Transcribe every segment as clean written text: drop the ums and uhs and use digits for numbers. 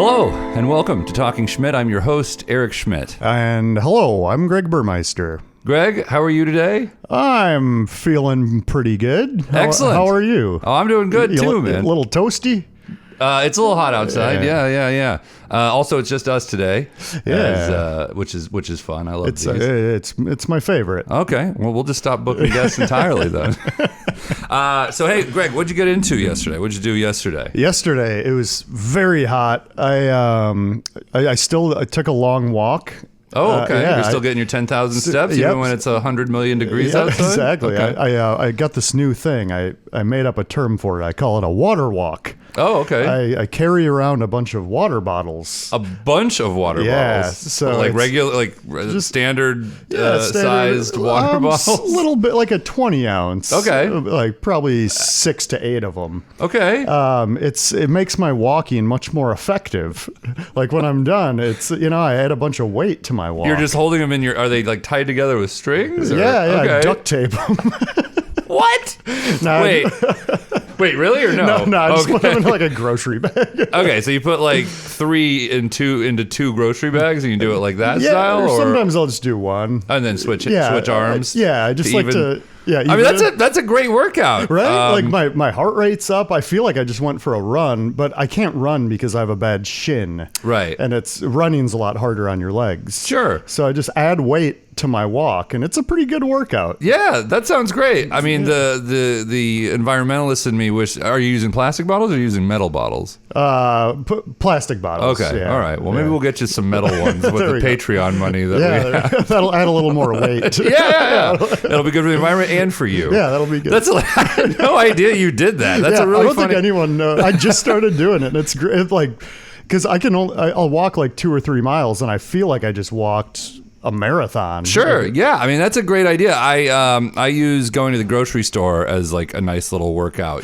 Hello, and welcome to Talking Schmidt. I'm your host, Eric Schmidt. And hello, I'm Greg Burmeister. Greg, how are you today? I'm feeling pretty good. Excellent. How are you? Oh, I'm doing good too, man. A little toasty? It's a little hot outside. Yeah. Also, it's just us today. Yeah. Which is fun. I love It's these. it's my favorite. Okay. Well, we'll just stop booking guests entirely then. So, hey, Greg, what'd you get into yesterday? What'd you do yesterday? Yesterday, it was very hot. I took a long walk. Oh, okay. You're still getting your 10,000 steps even when it's 100 million degrees outside? Exactly. Okay. I got this new thing. I made up a term for it. I call it a water walk. Oh, okay. I carry around a bunch of water bottles. A bunch of water bottles. So like regular, like standard sized water bottles. A little bit like a 20 ounce. Okay. Like probably 6 to 8 of them. Okay. It makes my walking much more effective. Like when I'm done, I add a bunch of weight to my walk. You're just holding them in are they like tied together with strings? Or? Yeah. Okay. Duct tape them. What? No, Wait, really or no? No, I just put them in like a grocery bag. Okay, so you put like 3 into 2 grocery bags and you do it like that style? Or sometimes I'll just do one. And then switch arms? I just like to... Yeah, I mean that's a great workout, right? Like my heart rate's up. I feel like I just went for a run, but I can't run because I have a bad shin. Right, and running's a lot harder on your legs. Sure. So I just add weight to my walk, and it's a pretty good workout. Yeah, that sounds great. I mean, the environmentalist in me wish. Are you using plastic bottles or are you using metal bottles? Plastic bottles. Okay, yeah. All right. Well, maybe we'll get you some metal ones with the Patreon money that we have. That'll add a little more weight. Yeah. That'll be good for the environment and for you. Yeah, that'll be good. I had no idea you did that. That's a really I don't funny... think anyone knows. I just started doing it, and it's great. It's like, because I'll walk like 2 or 3 miles, and I feel like I just walked a marathon. Sure. Yeah. I mean, that's a great idea. I use going to the grocery store as like a nice little workout,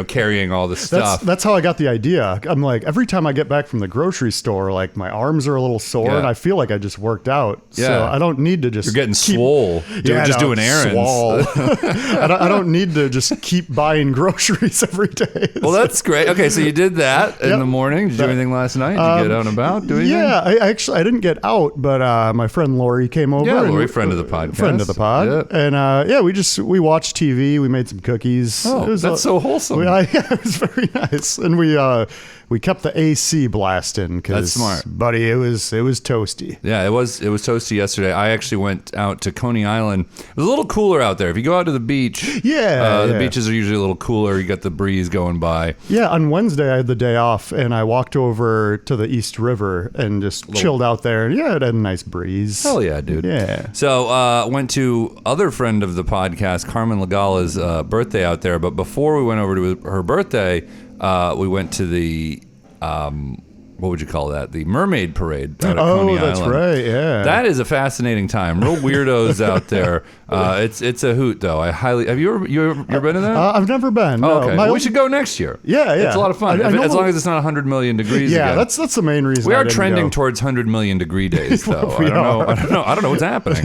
carrying all the stuff. That's how I got the idea. I'm like, every time I get back from the grocery store, like my arms are a little sore and I feel like I just worked out. Yeah. So I don't need to just You're getting swole. Doing errands. I don't need to just keep buying groceries every day. Well, that's great. Okay. So you did that in the morning. Did you do anything last night? Did you get out and about? Do anything? Yeah. I didn't get out, but my friend Lori came over. Yeah, Lori, friend of the podcast. Friend of the pod. Yeah. And we watched TV. We made some cookies. Oh, that's so wholesome. It was very nice. And we kept the AC blasting because, that's smart, buddy. It was toasty. Yeah, it was toasty yesterday. I actually went out to Coney Island. It was a little cooler out there. If you go out to the beach, the beaches are usually a little cooler. You got the breeze going by. Yeah, on Wednesday I had the day off, and I walked over to the East River and just chilled out there. And it had a nice breeze. Hell yeah, dude. Yeah. So went to other friend of the podcast, Carmen Lagala's birthday out there. But before we went over to her birthday, we went to the what would you call that? The Mermaid Parade out at Coney Island. Oh, that's right. Yeah. That is a fascinating time. Real weirdos out there. It's a hoot though. Have you ever been to that? I've never been. No. Okay. We should go next year. Yeah. It's a lot of fun. As long as it's not 100 million degrees. Yeah, again. that's the main reason. We are trending towards 100 million degree days though. I don't know what's happening.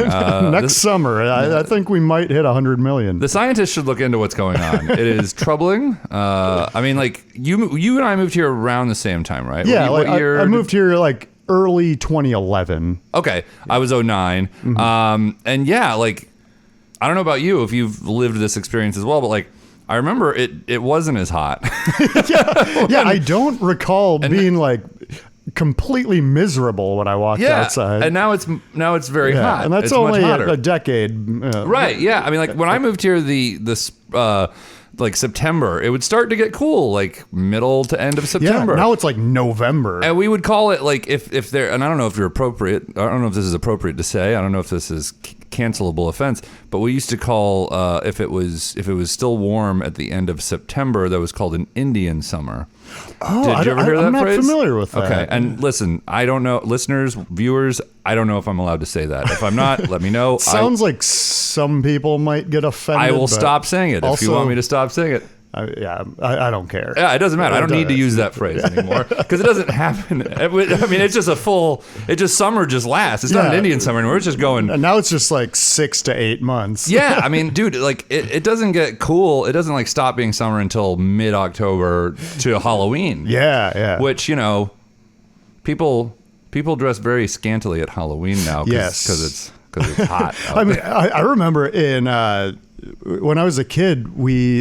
Next summer, I think we might hit 100 million. The scientists should look into what's going on. It is troubling. I mean, like you and I moved here around the same time, right? Yeah, what year? I moved here like early 2011. Okay, I was 09. Mm-hmm. And yeah, like I don't know about you if you've lived this experience as well, but like I remember it wasn't as hot. yeah, I don't recall being like completely miserable when I walked outside. And now it's very hot. And that's it's only much a decade. Right. Yeah. I mean, like when I moved here, like September, it would start to get cool, like middle to end of September. Yeah, now it's like November. And we would call it like if there, and I don't know if you're appropriate. I don't know if this is appropriate to say. I don't know if this is cancelable offense, but we used to call if it was still warm at the end of September, that was called an Indian summer. Oh, did you ever hear that I'm not phrase? familiar with that. Okay, and listen, I don't know, listeners, viewers, I don't know if I'm allowed to say that. If I'm not, let me know. Sounds like some people might get offended. I will stop saying it if you want me to stop saying it. I don't care. Yeah, it doesn't matter. I don't need to use that phrase anymore because it doesn't happen. I mean, it's just summer just lasts. It's not an Indian summer anymore. It's just going. And now it's just like 6 to 8 months. Yeah, I mean, dude, like it doesn't get cool. It doesn't like stop being summer until mid-October to Halloween. Yeah. Which, you know, people dress very scantily at Halloween now. Yes. Because it's hot. I mean, I remember when I was a kid,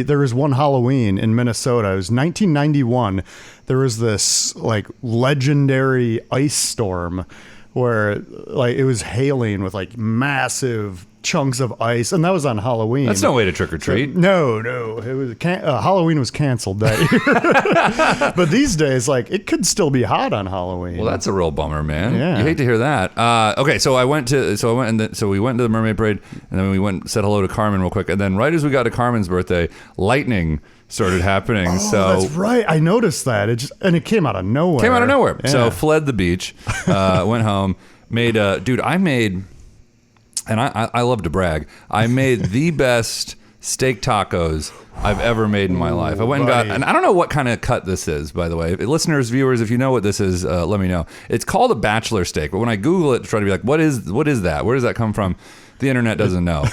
there was one Halloween in Minnesota. It was 1991. There was this like legendary ice storm where like it was hailing with like massive chunks of ice, and that was on Halloween. That's no way to trick or treat. No, it was Halloween was canceled that year. But these days, like it could still be hot on Halloween. Well, that's a real bummer, man. Yeah. You hate to hear that. Okay, so we went to the Mermaid Parade, and then we went and said hello to Carmen real quick, and then right as we got to Carmen's birthday, lightning started happening. Oh, so that's right. I noticed that. It came out of nowhere. So Yeah. fled the beach, went home, I made. And I love to brag. I made the best steak tacos I've ever made in my life. I went and got, and I don't know what kind of cut this is, by the way. Listeners, viewers, if you know what this is, let me know. It's called a bachelor steak, but when I Google it to try to be like, what is that? Where does that come from? The internet doesn't know.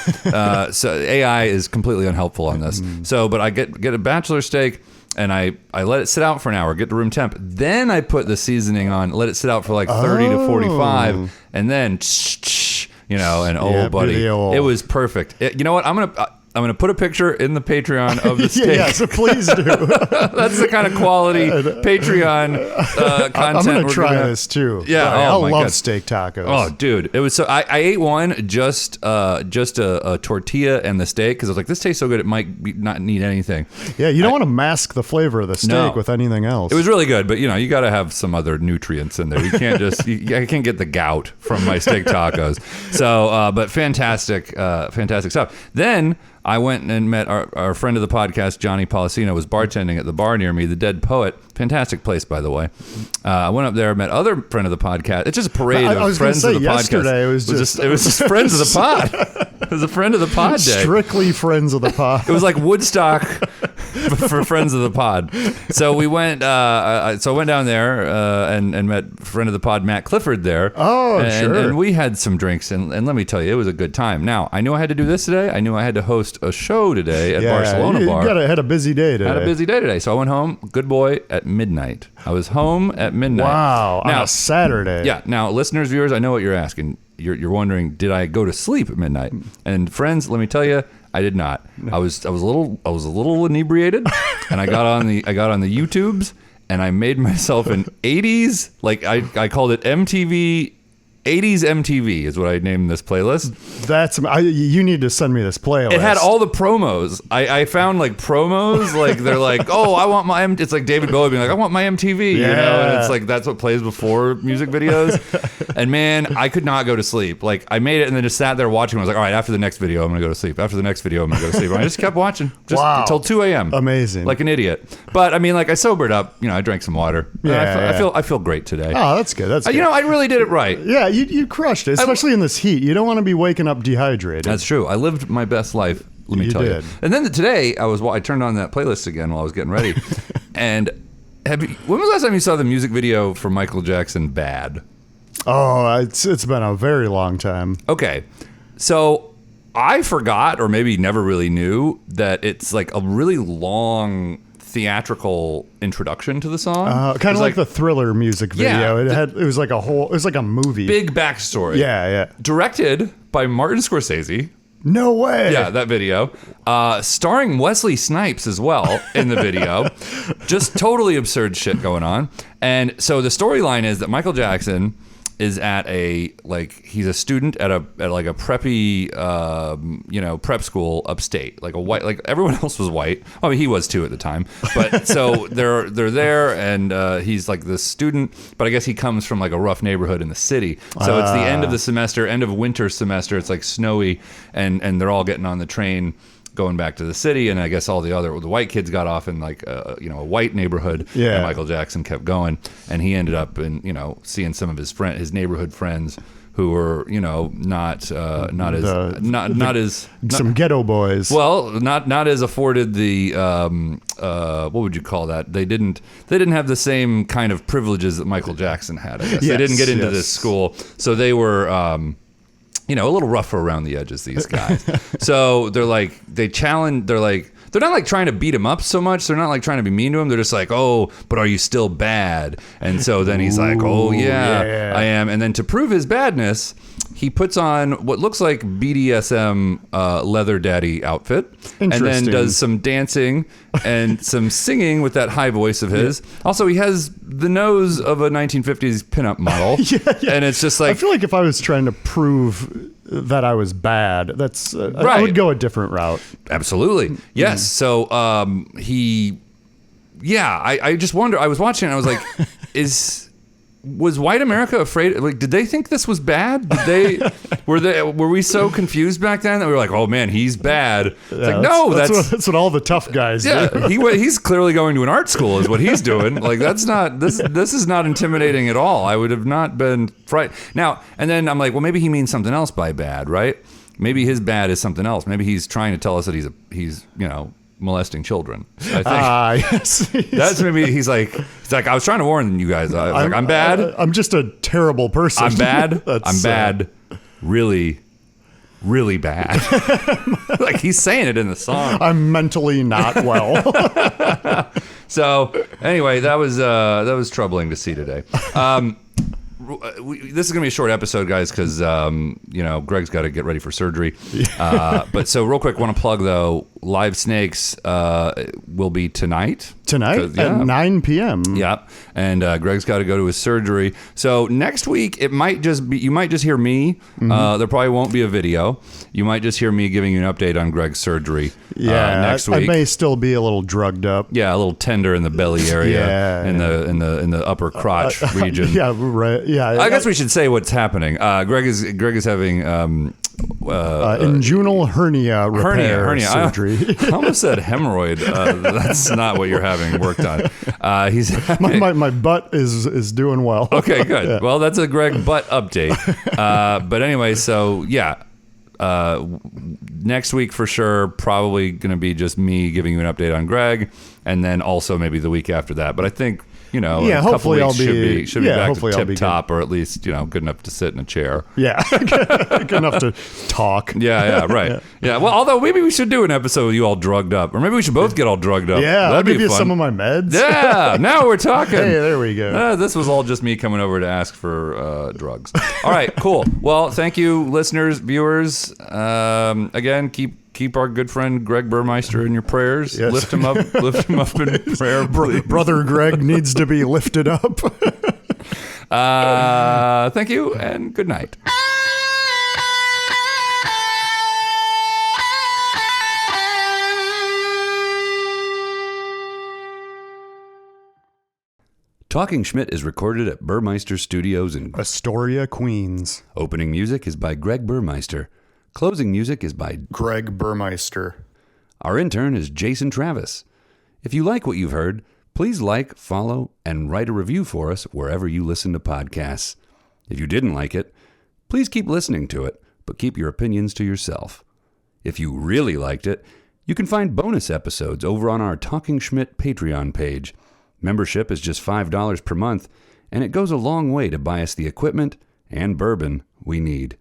So AI is completely unhelpful on this. So, but I get a bachelor steak, and I let it sit out for an hour, get to room temp. Then I put the seasoning on, let it sit out for like 30 to 45, and then buddy, it was perfect. You know what? I'm gonna put a picture in the Patreon of the steak. Yeah, so please do. That's the kind of quality Patreon content. I'm gonna try this too. Yeah, I love God. steak tacos. Oh, dude, it was so. I ate one just a tortilla and the steak because I was like, this tastes so good, it might not need anything. Yeah, you don't want to mask the flavor of the steak No. with anything else. It was really good, but you got to have some other nutrients in there. You can't just I can't get the gout from my steak tacos. So, but fantastic stuff. Then I went and met our friend of the podcast, Johnny Policino, was bartending at the bar near me, the Dead Poet. Fantastic place, by the way. I went up there, met other friend of the podcast. It's just a parade of friends of the yesterday, podcast. It was just friends of the pod. It was a friend of the pod day. Strictly friends of the pod. It was like Woodstock for friends of the pod. So we went. I went down there and met friend of the pod Matt Clifford there. Oh, sure. And we had some drinks, and let me tell you, it was a good time. Now I knew I had to do this today. I knew I had to host a show today at Barcelona Bar. You had a busy day today. Had a busy day today, so I went home. Good boy at midnight. I was home at midnight. Wow, now, on a Saturday. Yeah. Now, listeners, viewers, I know what you're asking. You're wondering, did I go to sleep at midnight? And friends, let me tell you, I did not. I was a little inebriated, and I got on the YouTubes, and I made myself an 80s, like I called it MTV. 80s MTV is what I named this playlist. You need to send me this playlist. It had all the promos. I found like promos, like they're like, oh, I want my. It's like David Bowie being like, I want my MTV, you know, and it's like that's what plays before music videos. And man, I could not go to sleep. Like I made it and then just sat there watching. I was like, all right, after the next video, I'm gonna go to sleep. After the next video, I'm gonna go to sleep. And I just kept watching, until 2 a.m. Amazing, like an idiot. But I mean, like I sobered up. I drank some water. I feel great today. Oh, that's good. That's good. I really did it right. Yeah. You crushed it, especially in this heat. You don't want to be waking up dehydrated. That's true. I lived my best life, let me tell you. And then today, I turned on that playlist again while I was getting ready. And when was the last time you saw the music video for Michael Jackson, Bad? Oh, it's been a very long time. Okay. So I forgot, or maybe never really knew, that it's like a really long theatrical introduction to the song, kind of like the Thriller music video. Yeah, it was like a movie, big backstory. Yeah. Directed by Martin Scorsese. No way. Yeah, that video, starring Wesley Snipes as well in the video. Just totally absurd shit going on. And so the storyline is that Michael Jackson is at he's a student at a preppy prep school upstate, like everyone else was white. I mean, he was too at the time, but so they're there, and he's like this student, but I guess he comes from like a rough neighborhood in the city. So it's the end of the semester, end of winter semester. It's like snowy, and they're all getting on the train going back to the city, and I guess all the white kids got off in like a white neighborhood. Yeah. And Michael Jackson kept going, and he ended up in seeing some of his neighborhood friends who were not as some ghetto boys. Well, not as afforded the what would you call that? They didn't have the same kind of privileges that Michael Jackson had. I guess they didn't get into this school, so they were. A little rougher around the edges, these guys. So they're like, they're they're not like trying to beat him up so much. They're not like trying to be mean to him. They're just like, oh, but are you still bad? And so then he's like, oh yeah, I am. And then to prove his badness, he puts on what looks like BDSM leather daddy outfit, and then does some dancing and some singing with that high voice of his. Also, he has the nose of a 1950s pinup model, and it's just like, I feel like if I was trying to prove that I was bad, that's I would go a different route. Absolutely, yes. So I just wonder. I was watching, and I was like, was white America afraid? Like, did they think this was bad? Were we so confused back then that we were like, oh man, he's bad? It's like, no, that's what all the tough guys do. He's clearly going to an art school is what he's doing. Like, that's not, this is not intimidating at all. I would have not been frightened. Now, and then I'm like, well, maybe he means something else by bad, right? Maybe his bad is something else. Maybe he's trying to tell us that he's molesting children. I think yes. That's maybe he's like I was trying to warn you guys. I'm bad. I'm just a terrible person. I'm bad. I'm bad. Really, really bad. Like he's saying it in the song. I'm mentally not well. So anyway, that was troubling to see today. This is gonna be a short episode, guys, because Greg's got to get ready for surgery. But so real quick, want to plug though, Live Snakes will be tonight at 9 p.m. Yeah, and Greg's got to go to his surgery. So next week you might just hear me. There probably won't be a video. You might just hear me giving you an update on Greg's surgery. Next week I may still be a little drugged up. Yeah, a little tender in the belly area, in the upper crotch region. Yeah, right. Yeah, I guess we should say what's happening. Greg is having inguinal hernia repair surgery. I almost said hemorrhoid. That's not what you're having worked on. He's my butt is doing well. Okay, good. Yeah. Well, that's a Greg butt update. But anyway, so yeah. Next week for sure, probably going to be just me giving you an update on Greg, and then also maybe the week after that. But I think a hopefully couple weeks should be back to tip top, good. or at least good enough to sit in a chair. Yeah, good enough to talk. Yeah, right. Yeah. Well, although maybe we should do an episode with you all drugged up, or maybe we should both get all drugged up. Yeah, that'd I'll give be you fun. some of my meds. Yeah, now we're talking. Hey, there we go. This was all just me coming over to ask for drugs. All right, cool. Well, thank you, listeners, viewers. Again, keep our good friend Greg Burmeister in your prayers. Yes. Lift him up in prayer. Brother Greg needs to be lifted up. Thank you and good night. Talking Schmidt is recorded at Burmeister Studios in Astoria, Queens. Opening music is by Greg Burmeister. Closing music is by Greg Burmeister. Our intern is Jason Travis. If you like what you've heard, please like, follow, and write a review for us wherever you listen to podcasts. If you didn't like it, please keep listening to it, but keep your opinions to yourself. If you really liked it, you can find bonus episodes over on our Talking Schmidt Patreon page. Membership is just $5 per month, and it goes a long way to buy us the equipment and bourbon we need.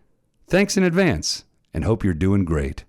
Thanks in advance, and hope you're doing great.